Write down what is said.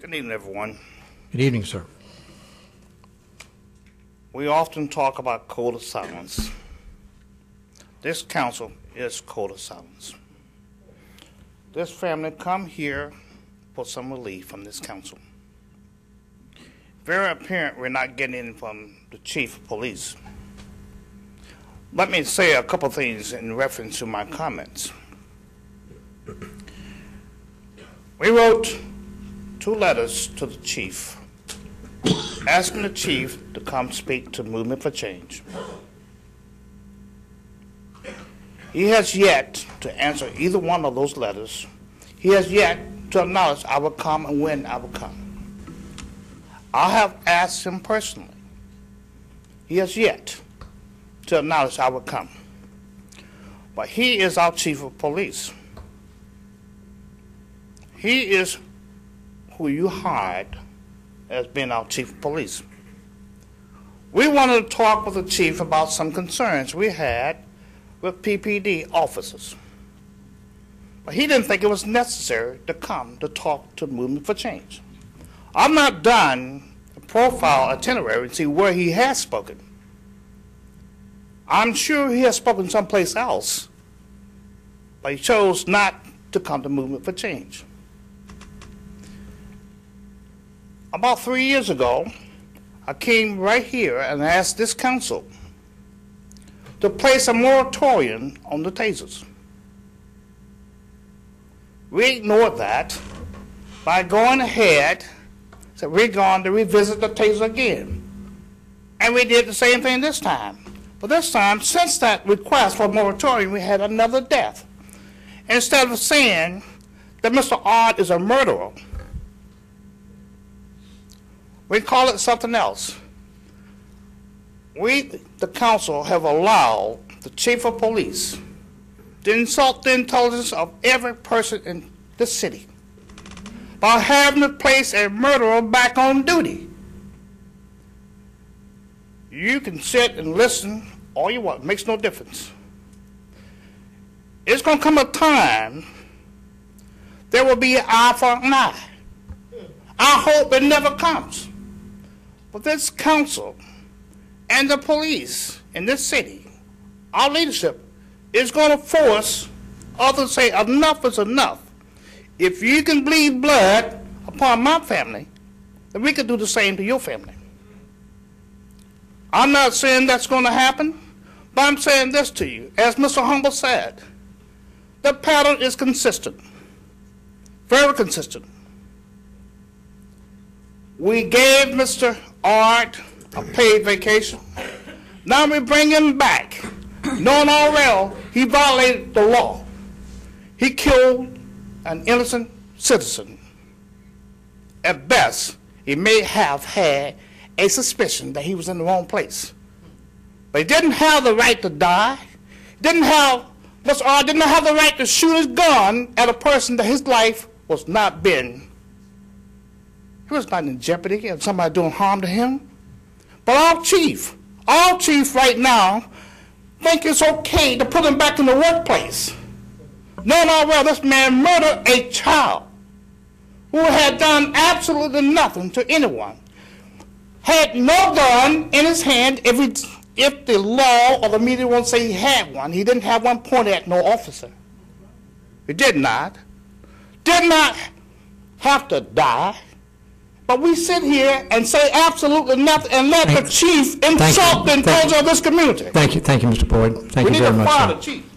Good evening, everyone. Good evening, sir. We often talk about code of silence. This council is code of silence. This family come here for some relief from this council. Very apparent we're not getting it from the chief of police. Let me say a couple things in reference to my comments. We wrote 2 letters to the chief, asking the chief to come speak to Movement for Change. He has yet to answer either one of those letters. He has yet to acknowledge I will come and when I will come. I have asked him personally. He has yet to acknowledge I will come. But he is our chief of police. He is who you hired as being our chief of police. We wanted to talk with the chief about some concerns we had with PPD officers. But he didn't think it was necessary to come to talk to Movement for Change. I've not done a profile itinerary and see where he has spoken. I'm sure he has spoken someplace else, but he chose not to come to Movement for Change. About 3 years ago, I came right here and asked this council to place a moratorium on the tasers. We ignored that by going ahead, said we're going to revisit the taser again. And we did the same thing this time. But this time, since that request for a moratorium, we had another death. Instead of saying that Mr. Odd is a murderer, we call it something else. We, the council, have allowed the chief of police to insult the intelligence of every person in the city by having to place a murderer back on duty. You can sit and listen all you want. It makes no difference. It's going to come a time there will be an eye for an eye. I hope it never comes. But this council and the police in this city, our leadership, is going to force others to say enough is enough. If you can bleed blood upon my family, then we can do the same to your family. I'm not saying that's going to happen, but I'm saying this to you. As Mr. Humble said, the pattern is consistent, very consistent. We gave Mr. Ard a paid vacation. Now we bring him back. Knowing all well, he violated the law. He killed an innocent citizen. At best, he may have had a suspicion that he was in the wrong place. But he didn't have the right to die. Mr. Ard didn't have the right to shoot his gun at a person that his life was not been. He was not in jeopardy of somebody doing harm to him. But our chief right now think it's okay to put him back in the workplace. Knowing all well this man murdered a child who had done absolutely nothing to anyone. Had no gun in his hand if the law or the media won't say he had one. He didn't have one pointed at no officer. He did not have to die. But we sit here and say absolutely nothing and let the chief insult the intelligence of this community. Thank you, Mr. Boyd. Thank you very much. We need to fire the chief.